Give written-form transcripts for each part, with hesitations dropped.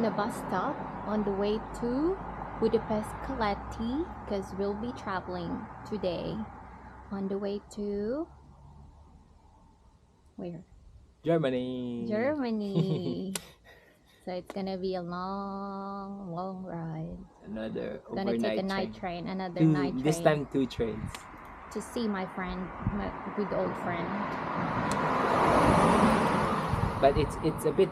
a bus stop on the way to Budapest Kaleti because we'll be traveling today on the way to where? Germany. Germany. So it's gonna be a long ride. Another Gonna overnight take a night train, another Two, night train. This time 2 trains. To see my friend, my good old friend. But it's a bit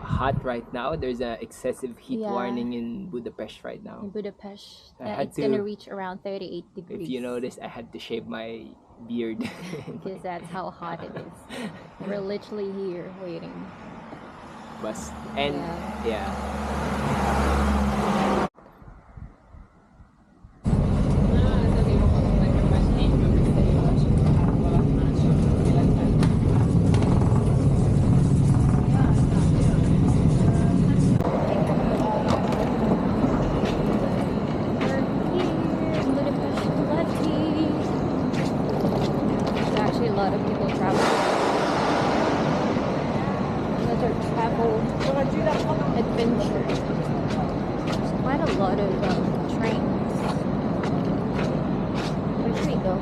hot right now. There's an excessive heat warning in Budapest right now. In Budapest, it's gonna reach around 38 degrees. If you notice, I had to shave my beard because that's how hot it is. We're literally here waiting. Bus and yeah. Adventure. There's quite a lot of trains. Where should we go?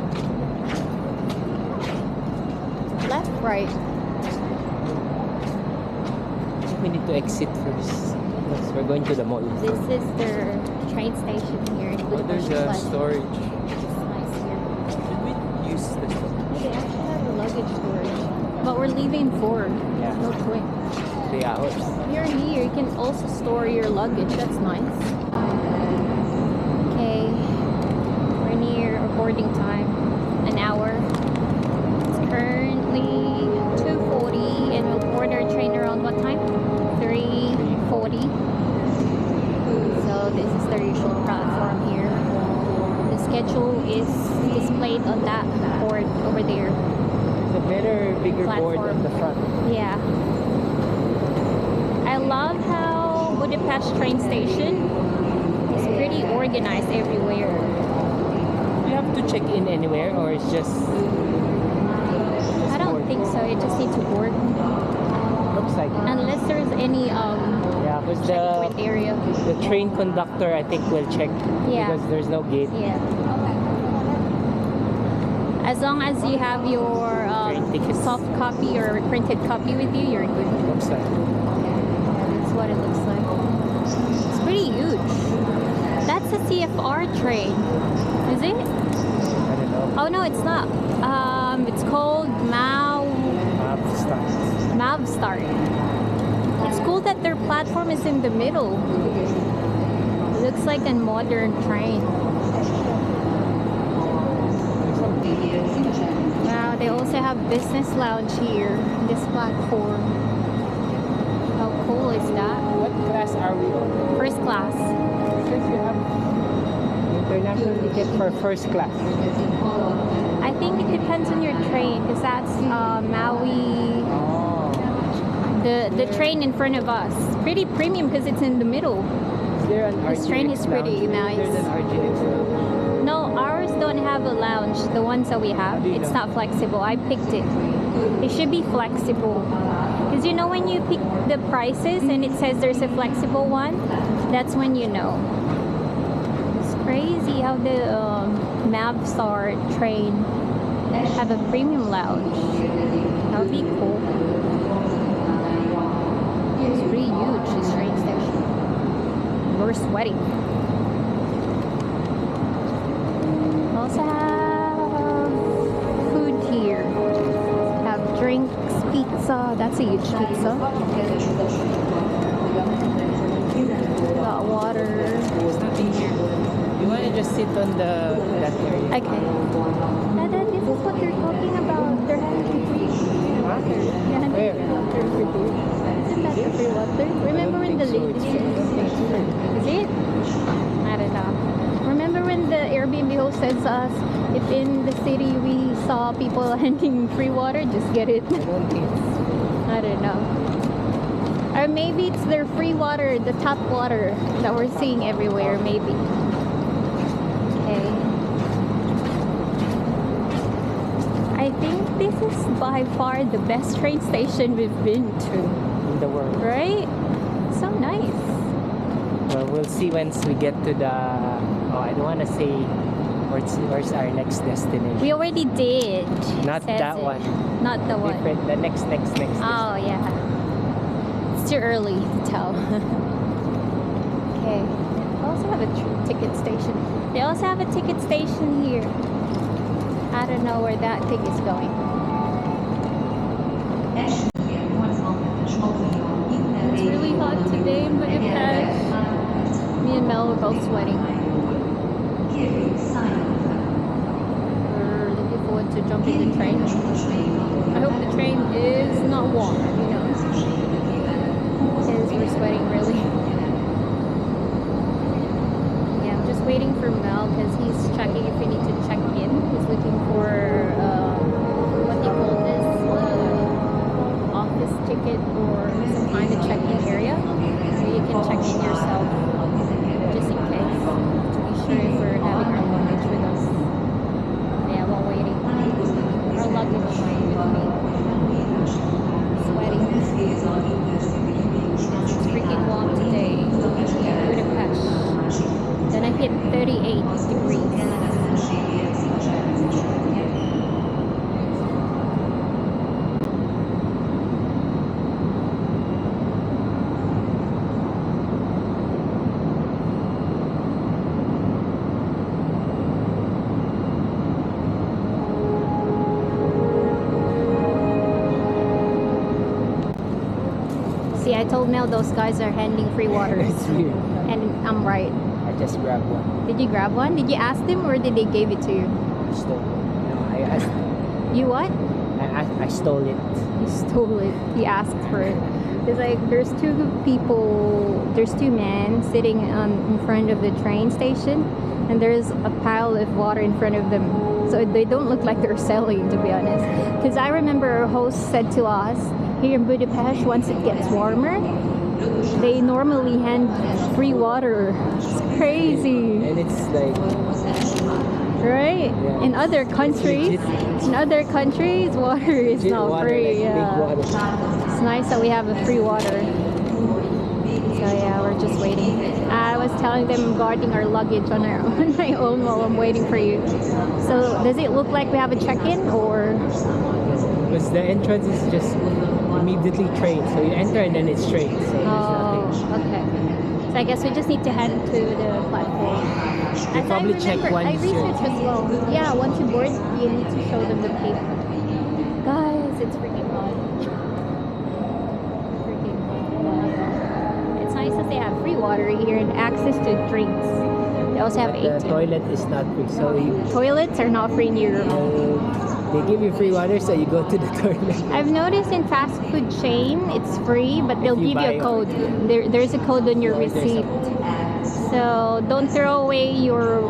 Left, right. We need to exit first because we're going to the mall. This is the train station here in Budapest. There's a storage. It's nice here. Should we use the storage? They actually have a luggage storage. But we're leaving 4. Yeah. No point. 3 hours. Here, you can also store your luggage. That's nice. Okay, we're near our boarding time. An hour. It's currently 2:40, and we'll board our train around what time? 3:40. So this is the usual platform here. The schedule is displayed on that board over there. There's a bigger board at the front. Yeah. I love how Budapest train station is pretty organized everywhere. You have to check in anywhere, or it's just I don't think so. You just need to board. Looks like Unless there's any because checkpoint area. the train conductor I think will check because there's no gate. Yeah. As long as you have your soft copy or printed copy with you, you're good. Looks like. That's what it looks like. It's pretty huge. That's a CFR train. Is it? I don't know. Oh no, it's not. It's called Mavstart. It's cool that their platform is in the middle. It looks like a modern train. Wow, they also have business lounge here. This platform. How cool is that? What class are we on? First class. Since you have international ticket for first class. I think it depends on your train because that's Maui. The train in front of us. Pretty premium because it's in the middle. Is there an This train is pretty nice. There's an RGX. No, ours don't have a lounge. The ones that we have, it's not flexible. I picked it. It should be flexible. Because you know when you pick the prices and it says there's a flexible one, that's when you know. It's crazy how the Mavstar train have a premium lounge. That would be cool. It's pretty huge, this train station. We're sweating. Also have food here. Have drinks, pizza. That's a huge pizza. Got water. There's nothing here. You want to just sit on that area? Okay. And then this is what they're talking about. They're having free water. Yeah, Where? water for you. Isn't that the free water? Remember when the lady? Is it? I don't know. Remember when the Airbnb host says to us, if in the city we saw people handing free water, just get it. I don't know. Or maybe it's their free water, the tap water that we're seeing everywhere, maybe. Okay. I think this is by far the best train station we've been to. In the world. Right? So nice. see once we get to the. Oh, I don't want to say where's our next destination. We already did. Not Says that it. one. Not the one. Different. The next. Oh yeah. It's too early to tell. Okay. They also have a ticket station. They also have a ticket station here. I don't know where that thing is going. It's really hot today in Budapest. Me and Mel were both sweating. We're looking forward to jumping the train. I hope the train is not warm, you know, because we're sweating really. Yeah, I'm just waiting for Mel because he's checking if we need to check in. He's looking for what do you call this? Office ticket or some kind of check-in area. So you can check in yourself just in case to be sure if we're having our luggage with us. Yeah, while waiting. Our luggage with me. Sweating. It's freaking warm today in Budapest. Then I hit 38 degrees. See, I told Mel those guys are handing free water. It's weird. And I'm right. I just grabbed one. Did you grab one? Did you ask them or did they give it to you? I stole it. No, I asked. You what? I stole it. You stole it. He asked for it. It's like there's two men sitting in front of the train station, and there's a pile of water in front of them. So they don't look like they're selling, to be honest. Because I remember our host said to us, here in Budapest, once it gets warmer, they normally hand free water. It's crazy. And it's like. Right? Yeah. In other countries, water is Legit not water, free. like big Yeah. water. It's nice that we have a free water. So yeah, we're just waiting. I was telling them I'm guarding our luggage on my own while I'm waiting for you. So does it look like we have a check-in or? Because the entrance is just immediately train, so you enter and then it's straight. So there's Oh, nothing. okay. So I guess we just need to head to the platform. They As probably check I once researched as well. Yeah, once you board, you need to show them the paper. Guys, it's freaking hot. Freaking hot. It's nice that they have free water here and access to drinks. They also have But the ATM. toilet is not free, so Toilets are not free in Europe. they give you free water, so you go to the toilet. I've noticed in fast food chain, it's free, but they'll you give you buy a code. There's a code on your There's a receipt. So don't throw away your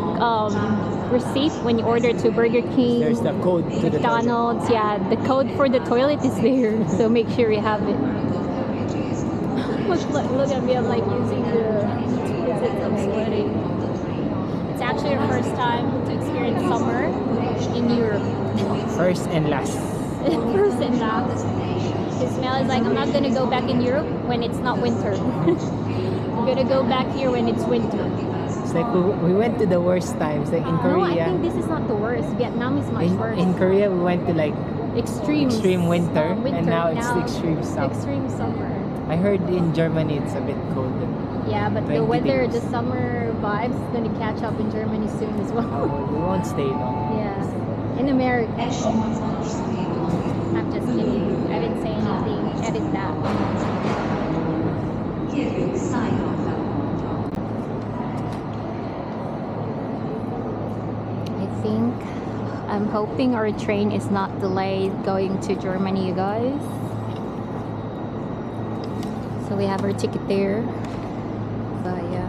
receipt when you order to Burger King, There's the code to the toilet. McDonald's. Yeah, the code for the toilet is there, so make sure you have it. Look at me, I'm like using I'm sweating. It's actually our first time to experience summer in Europe. First and last. First and last. His Mel is like, I'm not gonna go back in Europe when it's not winter. I'm gonna go back here when it's winter. It's like we went to the worst times, like in No, Korea. I think this is not the worst. Vietnam is much worse. In Korea, we went to like extreme winter, and now it's extreme summer. Extreme summer. I heard in Germany it's a bit colder. Yeah, but the 20 weather, degrees. the summer vibes is gonna catch up in Germany soon as well. We won't stay long. Yeah, in America. I'm just kidding. I didn't say anything. Edit that. I'm hoping our train is not delayed going to Germany, you guys. So we have our ticket there. But yeah,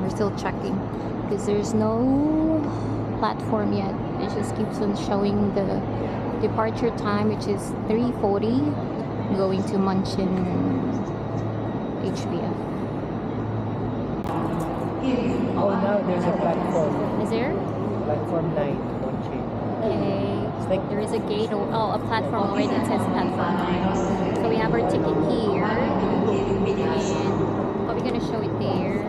we're still checking because there's no platform yet. It just keeps on showing the departure time, which is 3:40, going to München HBF. Oh, now there's a platform. Is there? Platform 9. München. Okay. It's like There is a gate, a platform already. It says platform 9. So we have our ticket here. And are we gonna show it there?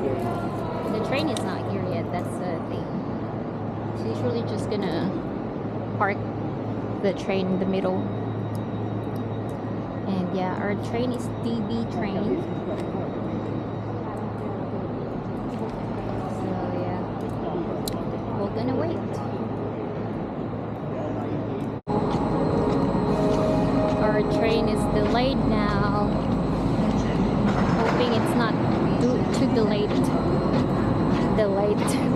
The train is not here yet, that's the thing. It's usually just gonna park the train in the middle. And yeah, our train is DB train. So yeah, we're gonna wait. Our train is delayed now. Hoping it's not too delayed.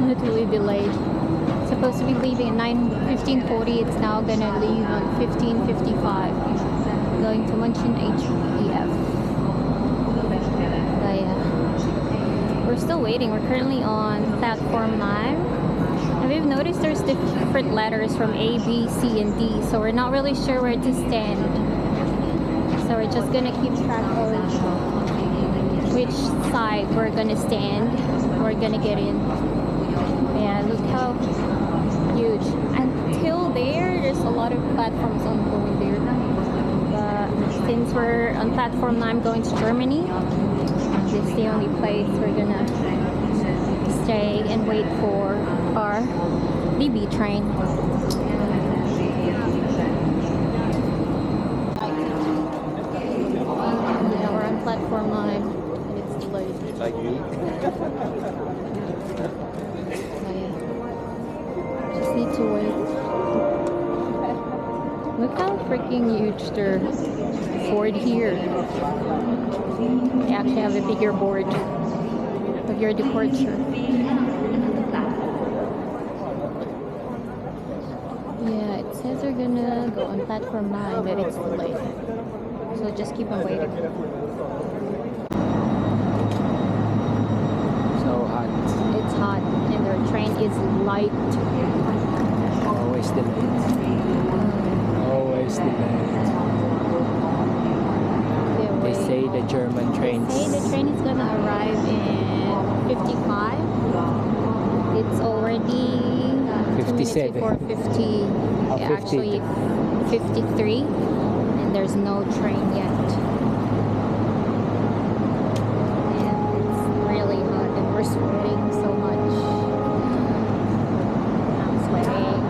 Literally delayed. Supposed to be leaving at 15:40. It's now gonna leave on 15:55. Going to München HEF. But yeah, we're still waiting. We're currently on platform 9. And we've noticed there's different letters from A, B, C, and D. So we're not really sure where to stand. So we're just gonna keep track of which side we're gonna stand. We're gonna get in. Yeah, look how huge. Until there's a lot of platforms ongoing there. But since we're on platform 9 going to Germany, this is the only place we're gonna stay and wait for our DB train. Yeah, we're on platform 9 and it's delayed. Like me. Just need to wait. Look how freaking huge their board here. They actually have a bigger board of your departure. Yeah, it says they're gonna go on platform 9, but it's delayed. So just keep on waiting. So hot. It's hot and their train is light. Always delayed. Always delayed. They say the German trains. They say the train is gonna arrive in 55. It's already 57. 50. Oh, 50. Actually 53, and there's no train yet. And it's really hot, and we're sweating so much. I'm sweating.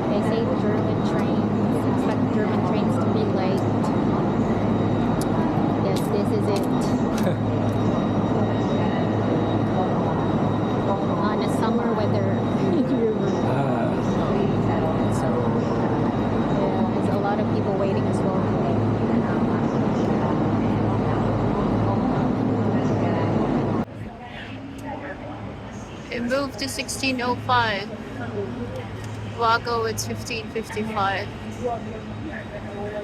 They say the German trains, expect German trains to be late. Yes, this is it. On a summer weather. So Yeah, there's a lot of people waiting as well. It moved to 16:05. Wago, it's 15:55.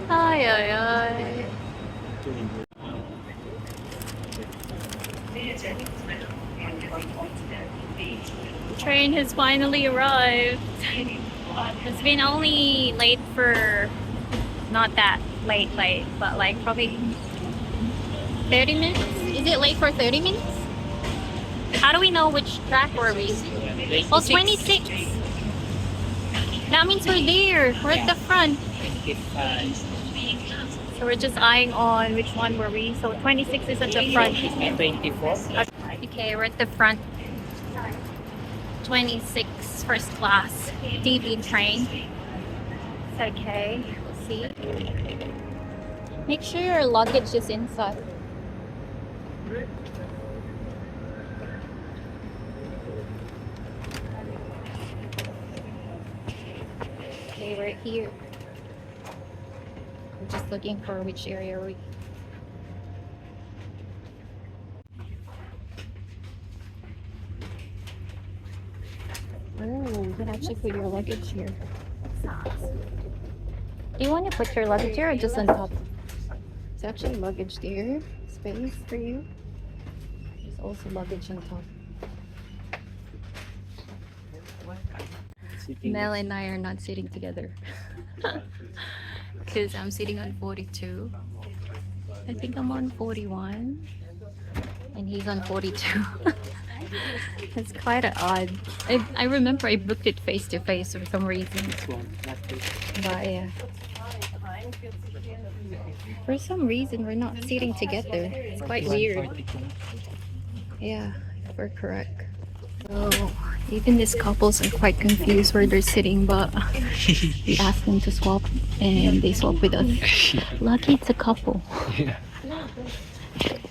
Ay, ay, ay. Train has finally arrived. It's been only late for, not that late, but like probably 30 minutes? Is it late for 30 minutes? How do we know which track were we? Oh, 26. That means we're there. We're at the front. So we're just eyeing on which one were we. So 26 is at the front. 24. Okay, we're at the front. 26 first class DB train. It's okay. We'll see. Make sure your luggage is inside. Okay, we're here. I'm just looking for which area we. Oh, you can actually put your luggage here. Do you want to put your luggage here or just on top? There's actually luggage there. Space for you. There's also luggage on top. Mel and I are not sitting together. Because I'm sitting on 42. I think I'm on 41. And he's on 42. It's quite odd. I remember I booked it face to face for some reason. But yeah. For some reason, we're not sitting together. It's quite weird. Yeah, if we're correct. So, even these couples are quite confused where they're sitting, but we asked them to swap and they swap with us. Lucky it's a couple. Yeah.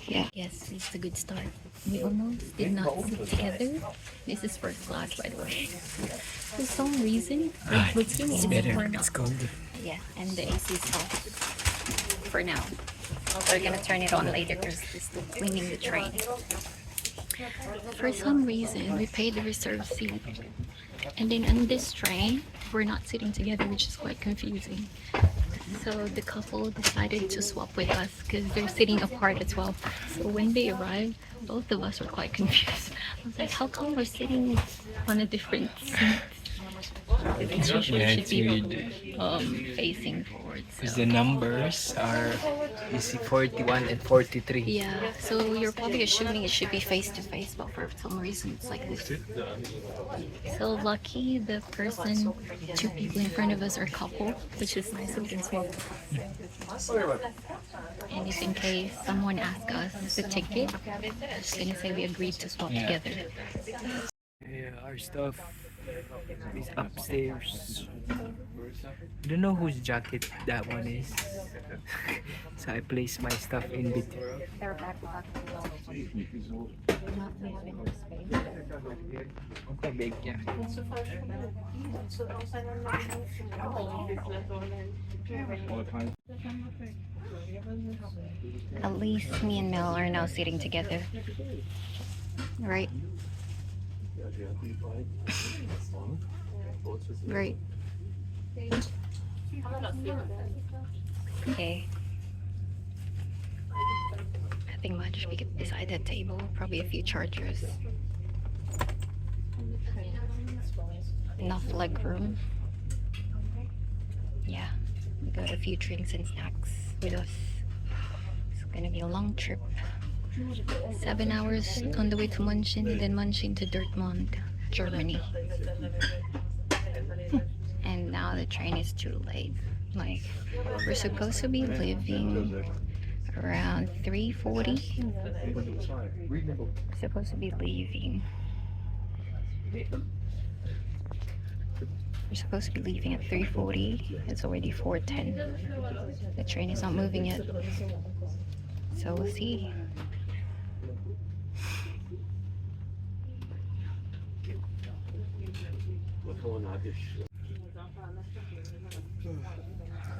Yeah. Yes, it's a good start. We almost did not sit together. This is first class, by the way. For some reason, we're looking It's in better. the It's cold. Yeah, and the AC is off for now. We're gonna turn it on later because we're still cleaning the train. For some reason, we paid the reserved seat, and then on this train, we're not sitting together, which is quite confusing. So the couple decided to swap with us because they're sitting apart as well. So when they arrived, both of us were quite confused. I was like, how come we're sitting on a different seat? It's usually should be facing forward. Because So. the numbers are, you see, 41 and 43. Yeah, so you're probably assuming it should be face to face, but for some reason it's like this. So lucky the person, two people in front of us are couple, which is nice, so we can swap. And if in case someone asks us the ticket, I'm just gonna say we agreed to swap together. Yeah, our stuff is upstairs. I don't know whose jacket that one is. So I place my stuff in between. Okay, big, yeah. At least me and Mel are now sitting together. Right? Right. Okay. Nothing much. We get beside that table. Probably a few chargers. Enough leg room. Yeah. We got a few drinks and snacks with us. It's gonna be a long trip. 7 hours on the way to München, then München to Dortmund, Germany. And now the train is too late. Like, we're supposed to be leaving around 3:40. We're supposed to be leaving. We're supposed to be leaving at 3:40. It's already 4:10. The train is not moving yet. So we'll see.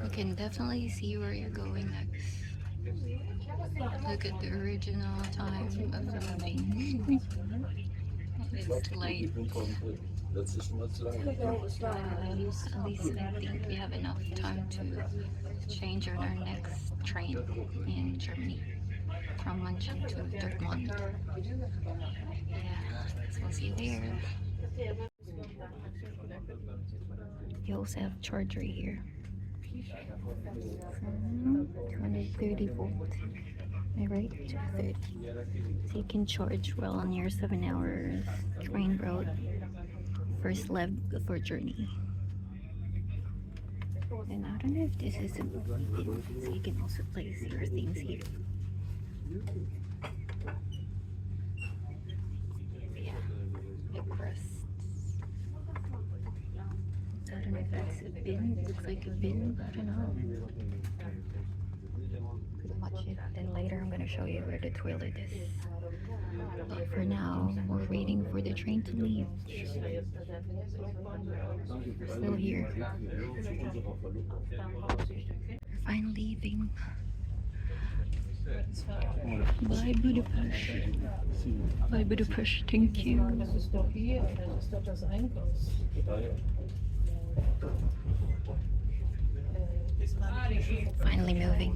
You can definitely see where you're going next. Look at the original time of moving. It's late. At least I think we have enough time to change on our next train in Germany from München to Dortmund. Yeah, so we'll see you there. You also have charger here. 230 volt. Am I right? 230. So you can charge well on your 7 hours train road. First leg of our journey. And I don't know if this is a bin, so you can also place your things here. Yeah, it rests. I don't know if that's a bin. It looks like a bin, but I don't know. Pretty much it. Then later I'm gonna show you where the toilet is. But for now, we're waiting for the train to leave. We're still here. We're finally leaving. Bye Budapest. Bye Budapest, thank you. Finally moving.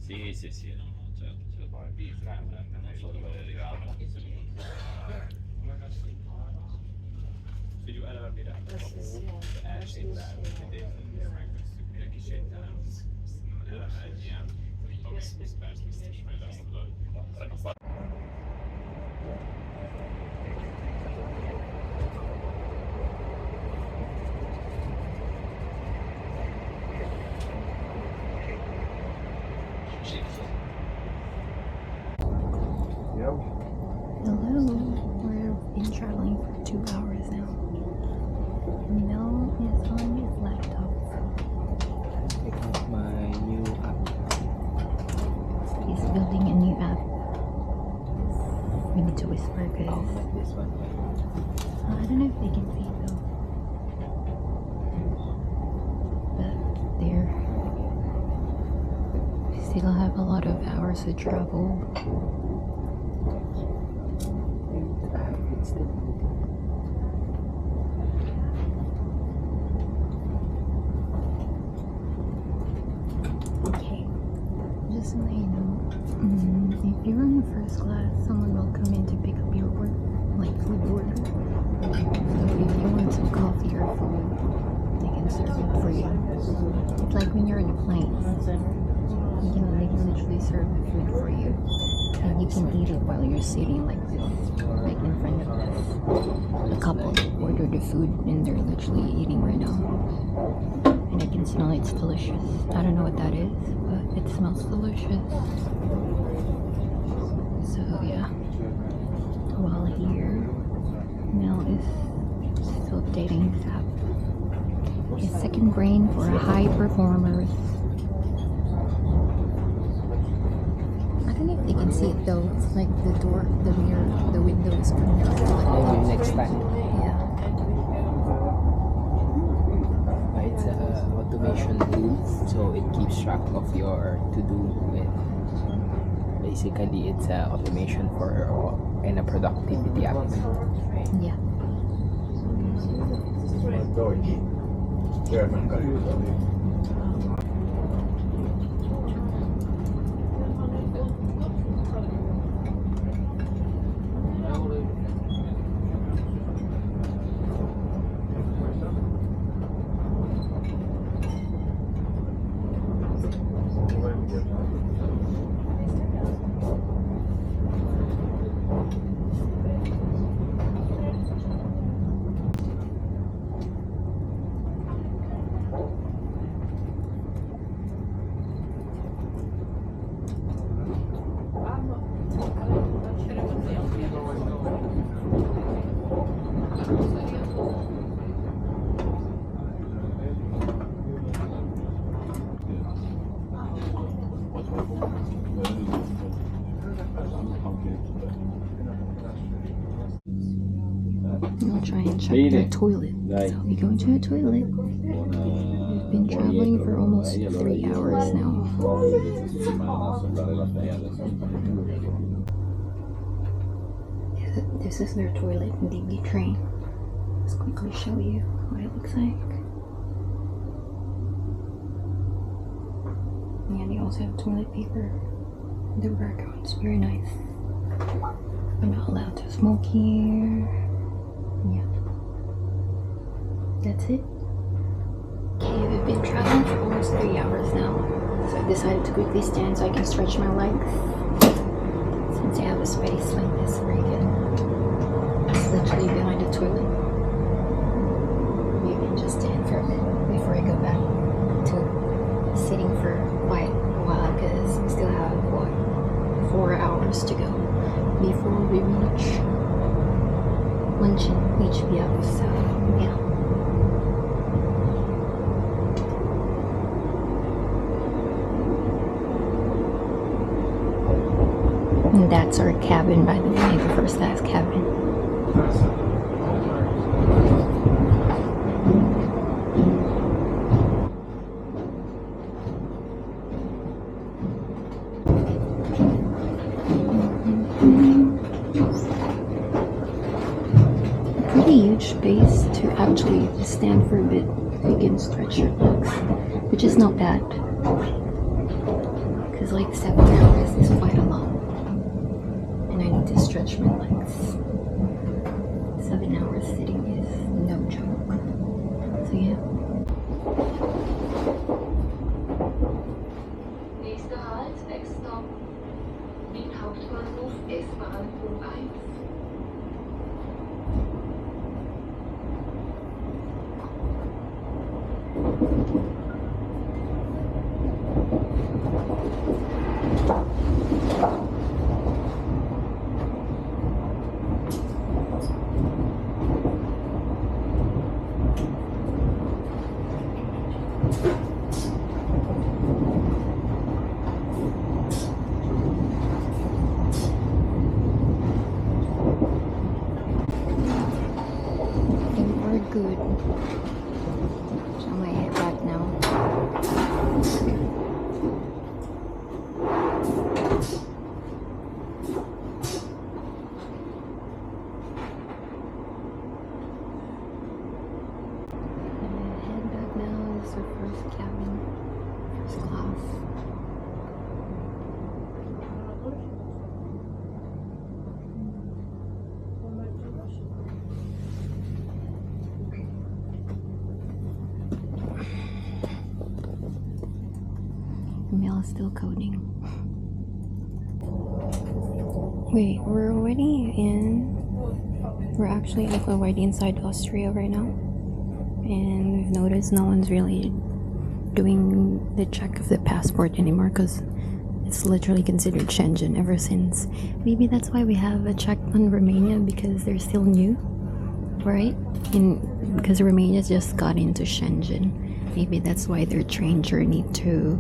Sì, sì, sì, no, certo, non so dove è arrivato. Did you ever meet up? Actually, that we did the shit down. because This one. I don't know if they can feed though. But there, we still have a lot of hours to travel. It's still Okay, just to let you know, if you're in the first class, someone will come in to pick up your order, like food order. So if you want some coffee or food, they can serve it for you. It's like when you're in a plane, they can literally serve the food for you, and you can eat it while you're sitting like this, like in front of us. A couple ordered the food and they're literally eating right now. And I can smell it's delicious. I don't know what that is, but it smells delicious. So yeah, while here, Mel is still updating his app. His second brain for high performers. I don't know if they can see it though. It's like the door, the mirror, the window is coming out. maybe next time. Yeah. It's a automation tool, so it keeps track of your to-do with. Basically, it's a automation for and a productivity app. Yeah. Deutsch. German. We'll try and check their toilet. So we go to a toilet. We've been traveling for almost 3 hours now. This is their toilet in DB train. Let's quickly show you what it looks like. Yeah, they also have toilet paper. The background's very nice. I'm not allowed to smoke here. Yeah. That's it. Okay, we've been traveling for almost 3 hours now. So I decided to quickly stand so I can stretch my legs. Since I have a space like this where you can, it's literally behind the toilet. You can just stand for a bit before I go back to sitting for quite a while because we still have, what, 4 hours to go before we reach lunch in HBF, so yeah. And that's our cabin, by the way, the first class cabin. Pretty huge space to actually stand for a bit. You can stretch your legs, which is not bad. Because like 7 hours is quite a lot. And I need to stretch my legs. 7 hours sitting is no joke. So yeah. Nächster Halt, Wechstop. In Hauptbahnhof S-Bahn U1. Mel is still coding. Wait, we're actually like already inside Austria right now. And we've noticed no one's really doing the check of the passport anymore because it's literally considered Schengen ever since. Maybe that's why we have a check on Romania, because they're still new, right? Because Romania just got into Schengen. Maybe that's why their train journey to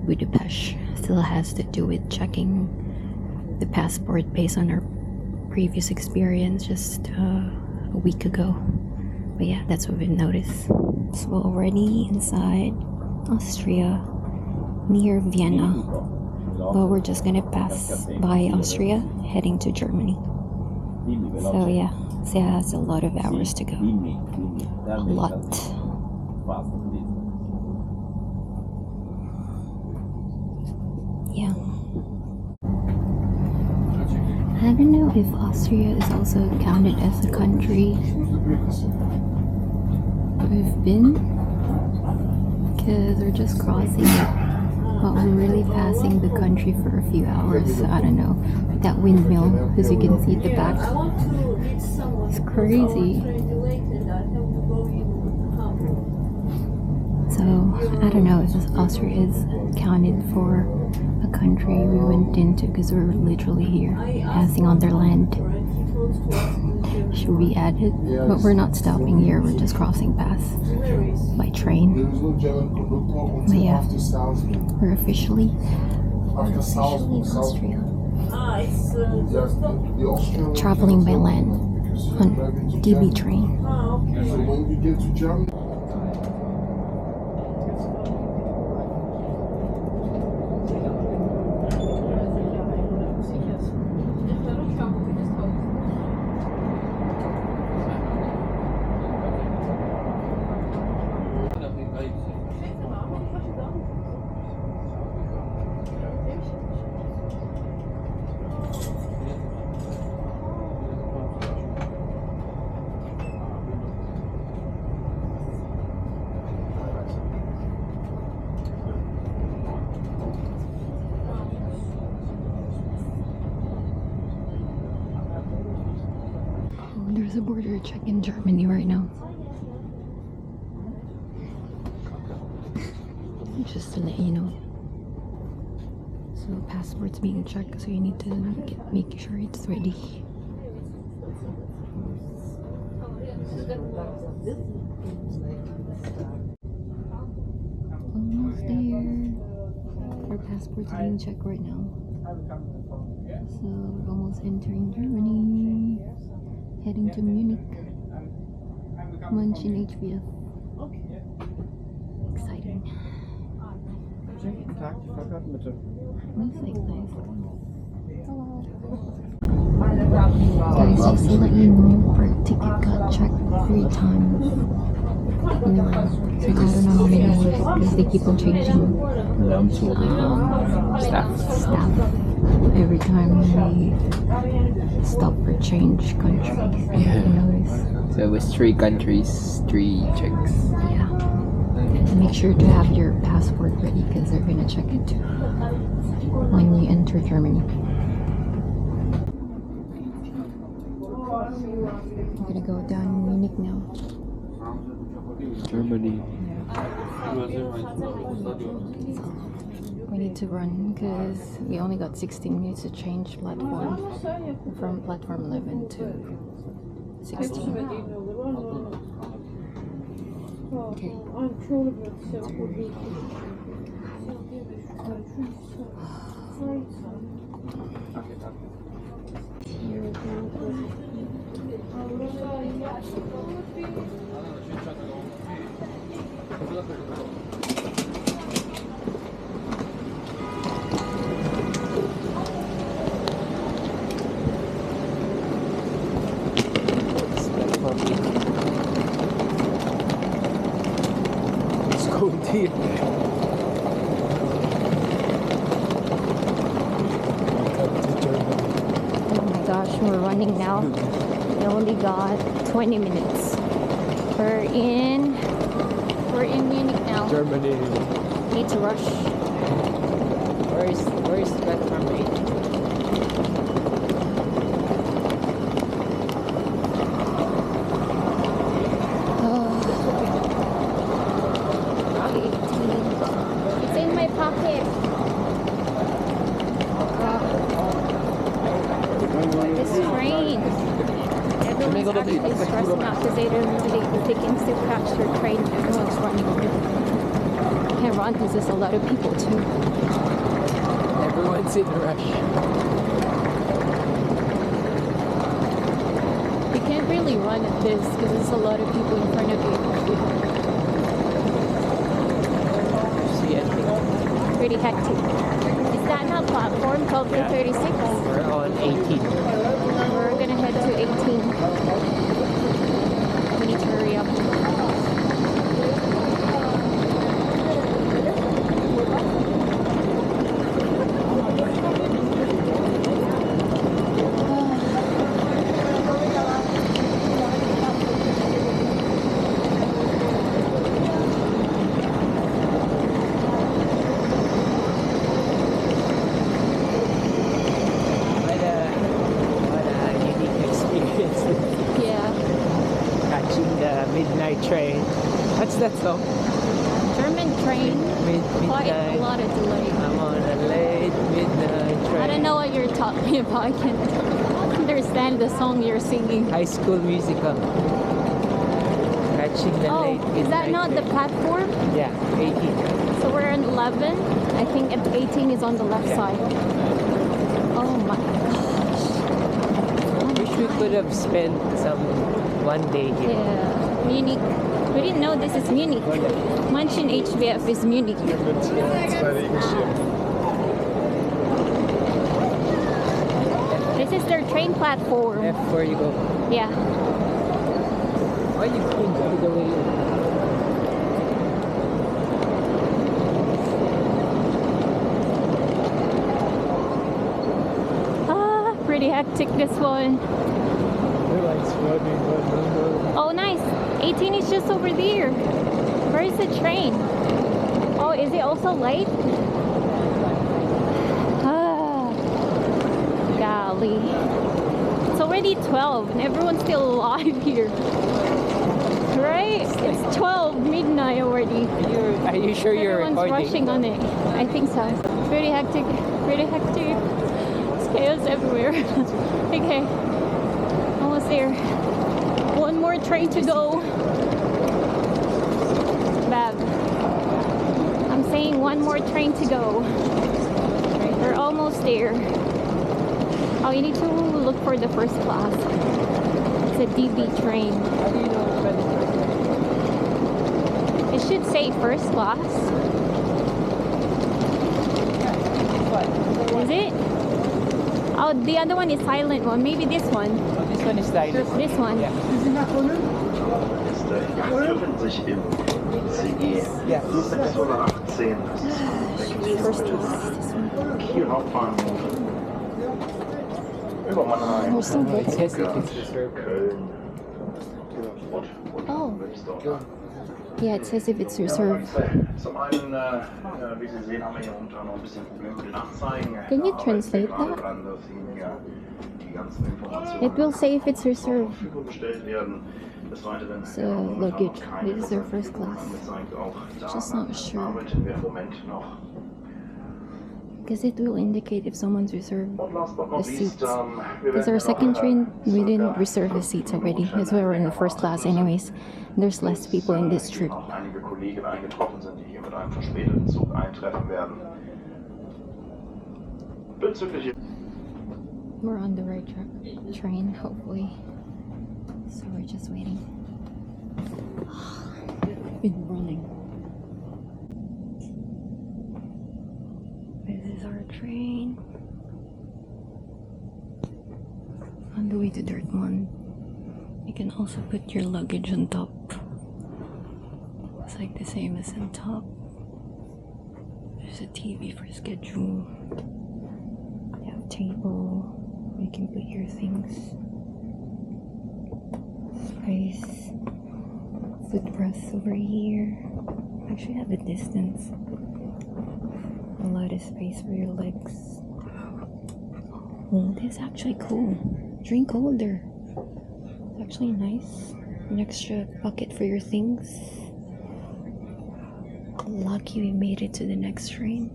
Budapest still has to do with checking the passport based on our previous experience just a week ago. But yeah, that's what we've noticed. So we're already inside Austria, near Vienna. Well, we're just gonna pass by Austria, heading to Germany. So yeah, it's a lot of hours to go. A lot. Yeah. I don't know if Austria is also counted as a country. We've been, because we're just crossing it, but we're really passing the country for a few hours. So I don't know. That windmill, as you can see at the back, it's crazy. So I don't know if Austria is counted for a country we went into, because we're literally here passing on their land. Should be added, but we're not stopping here, we're just crossing past by train. But yeah, we're officially in Austria, traveling by land on DB train. There's a border check in Germany right now. Just to let you know. So passport's being checked, so you need to make sure it's ready. Almost there. Our passport's being checked right now. So we're almost entering Germany. Heading to Munich. Munchen HVF. Exciting. Looks like nice. Guys, just to let you know, our ticket got checked 3 times. So I don't know how many more, because they keep on changing staff every time we stop or change countries. Yeah. You notice? So it was 3 countries, 3 checks. Yeah. And make sure to have your passport ready, because they're gonna check it too when you enter Germany. I'm gonna go down Munich now. Germany. We need to run because we only got 16 minutes to change platform from platform 11 to 16. Okay. Let's go deep. Oh my gosh, we're running now. We only got 20 minutes. We're in Munich now. Germany. Need to rush. Where's platform 8? It's in my pocket. This train. Everyone's actually stressing out because they can still catch their train. Everyone's running. Can't run because there's a lot of people too. Everyone's in a rush. You can't really run at this because there's a lot of people in front of you. See, I think Pretty hectic. Is that not platform 12 to 36? we're on 18. We're gonna head to 18. We need to hurry up. What a unique experience. Yeah. Catching the midnight train. What's that song? German train. Quite a Midnight. lot of delay. I'm on a late midnight train. I don't know what you're talking about. I can't understand the song you're singing. High School Musical. Catching the Oh, late is that midnight not the train. platform? Yeah, 18. So we're on 11. I think 18 is on the left Yeah. side. Oh my gosh. Wish we could have spent one day here. Yeah. Munich. We didn't know this is Munich. Mansion HVF is Munich. This is their train platform. F where you go. Yeah. Why you going all the way? Pretty hectic this one. Everyone's running. Oh nice. 18 is just over there. Where is the train? Oh, is it also late? Golly. It's already 12 and everyone's still alive here. Right? It's 12 midnight already. Are you sure you're Everyone's recording? rushing on it. I think so. Pretty hectic. Pretty hectic. It's chaos everywhere. Okay. Almost there. One more train to go. Bab. I'm saying one more train to go. We're almost there. Oh, you need to look for the first class. It's a DB train. How do you know it's better? It should say first class. Is it? Oh, the other one is silent one. Maybe this one. Oh, this one is silent. This one. Yeah. befinden sich im CE Yeah. 618. First class. Kiel Hauptbahnhof. Über Mannheim. There's some Oh, it says it Stuttgart, is reserved. Köln. Oh. Münster. Yeah, it says if it's reserved. Zum einen, wie Sie sehen, haben wir hier momentan noch ein bisschen Probleme mit den Anzeigen. Can you Aber translate ich denke mal that? dran, dass Ihnen hier die ganzen Informationen It will say if it's zur reserved. Verfügung gestellt werden. Des Weiteren So, momentan luggage. noch keine This is their first class. angezeigt. Auch Just daran not sure. arbeiten wir im Moment noch. Because it will indicate if someone's reserved Und last but the not seats. least, wir Because werden our ja second noch, train, we circa didn't reserve the seats already. That's why we're in the first class anyways. There's less people in this trip. Auch einige Kollegen eingetroffen sind, die hier mit einem verspäteten Zug eintreffen werden. Bezüglich We're on the right train, hopefully. So we're just waiting. Been running. This is our train. On the way to Dortmund. You can also put your luggage on top. It's like the same as on top. There's a TV for schedule. You have table. You can put your things. Space. Footbreath over here. Actually have a distance. a lot of space for your legs. Oh, this is actually cool. Drink holder. It's actually nice. An extra bucket for your things. Lucky we made it to the next train.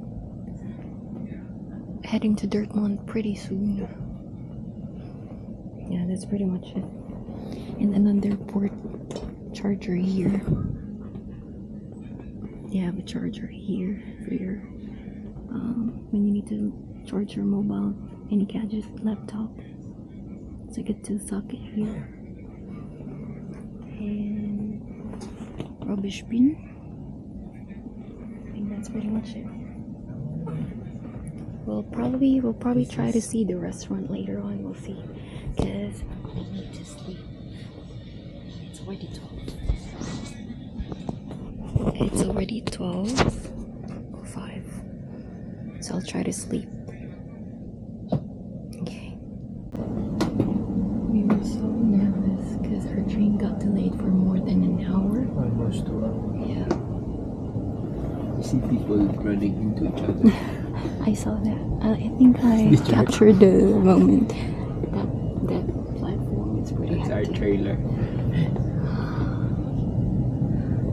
Heading to Dortmund pretty soon. Yeah, that's pretty much it. And another port charger here. You have a charger here for your when you need to charge your mobile, any gadget, laptop. It's like a 2-socket here. And rubbish bin. I think that's pretty much it. We'll probably try to see the restaurant later on. We'll see, because I need to sleep. It's already 12. It's already 12:05. So I'll try to sleep. Okay. We were so nervous because our train got delayed for more than an hour. Almost 2 hours. Yeah. You see people running into each other. I saw that. I think I captured the moment. That platform is pretty That's our hectic. trailer.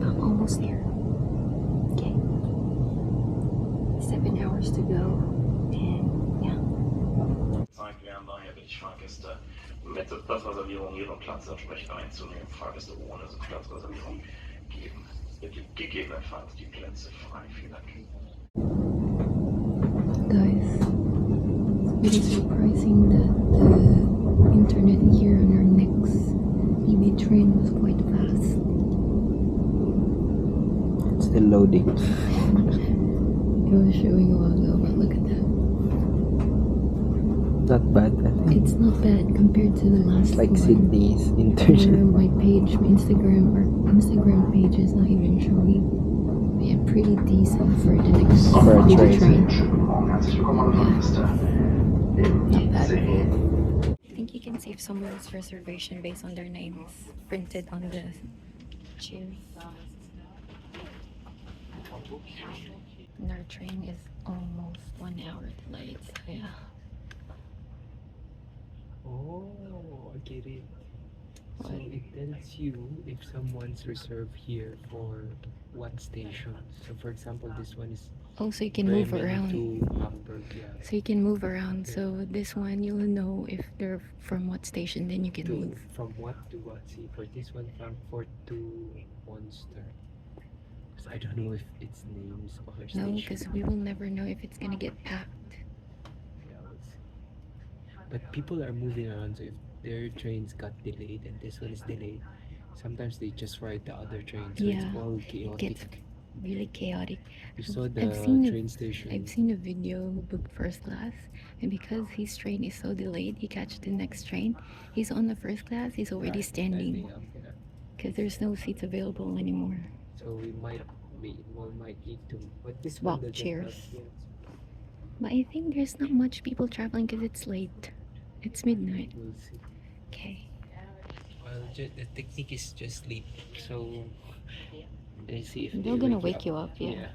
I'm almost there. Okay. 7 hours to go. And yeah. Gezeigt werden, daher bitte ich Fahrgäste mit Platzreservierung ihren Platz entsprechend einzunehmen. Fahrgäste ohne Platzreservierung geben gegebenenfalls die Plätze frei. Vielen Dank. Guys, it is surprising that the internet here on our next EB train was quite fast. It's still loading. It was showing a while ago, but look at that. Not bad. I think. It's not bad compared to the last Like one. Sydney's Where internet. my page, my Instagram page is not even showing. Yeah, pretty decent for the next For a EB train. Schönen guten Morgen, herzlich willkommen an Fahrgäste in Not bad. See. I think you can save someone's reservation based on their names printed on the chair. And our train is almost 1 hour delayed, so yeah. Oh, I get it. So What? it tells you if someone's reserved here for what station. So for example, this one is Oh, so you can move Bremen around. to Hamburg. Yeah. So you can move around. So this one, you'll know if they're from what station, then you can To, move. from what to what? See, for this one, Frankfurt to Monster. Because I don't know if it's names or No, station. because we will never know if it's gonna get packed. Yeah, we'll see. But people are moving around, so if their trains got delayed and this one is delayed, sometimes they just ride the other train, so Yeah, it's all It chaotic. gets really chaotic. You saw the I've seen it. train station. I've seen a video who booked first class, and because his train is so delayed, he catches the next train. He's on the first class. He's already standing Standing up, yeah. because there's no seats available anymore. So we might need to. But this Swap one doesn't chairs. have- yeah. But I think there's not much people traveling because it's late. It's midnight. We'll see. Okay. Well, the technique is just sleep. So let's see if They're gonna wake you up, yeah. Yeah.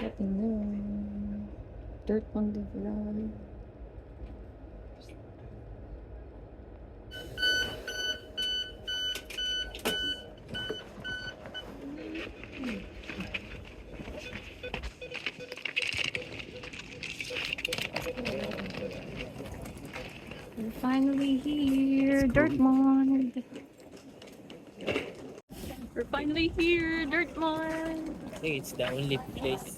Getting there. Dortmund Germany. We're finally here, Dortmund. We're finally here, Dortmund. I think it's the only place.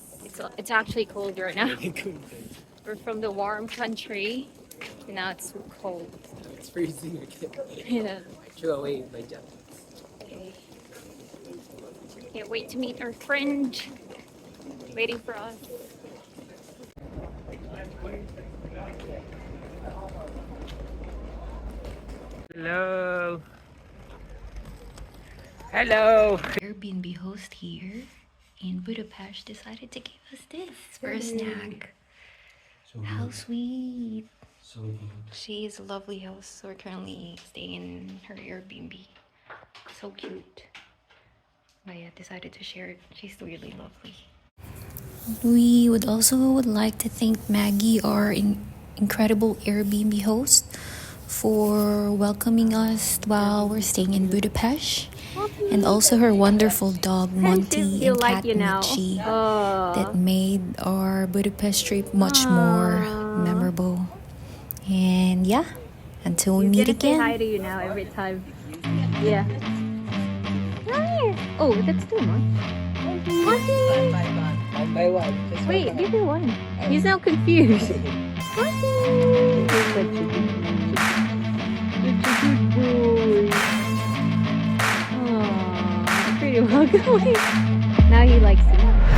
It's actually cold right now. Really cool. We're from the warm country, and now it's so cold. It's freezing again. Yeah. I threw away my jacket. Okay. Can't wait to meet our friend. Waiting for us. Hello. Hello. Airbnb host here in Budapest decided to give us this for a snack. How sweet. So good. She is a lovely host, so we're currently staying in her Airbnb. So cute. But yeah, decided to share it. She's really lovely. We would like to thank Maggie, our incredible Airbnb host, for welcoming us while we're staying in Budapest. And also her wonderful dog Monty and cat Michi that made our Budapest trip much more memorable. And yeah, until we meet again. Say hi to you now every time. Yeah. Oh, that's too much. One by one. Just Wait, one by give me one. He's now confused. You're such a good boy. Such a good boy. Aww, pretty well going. Now he likes you.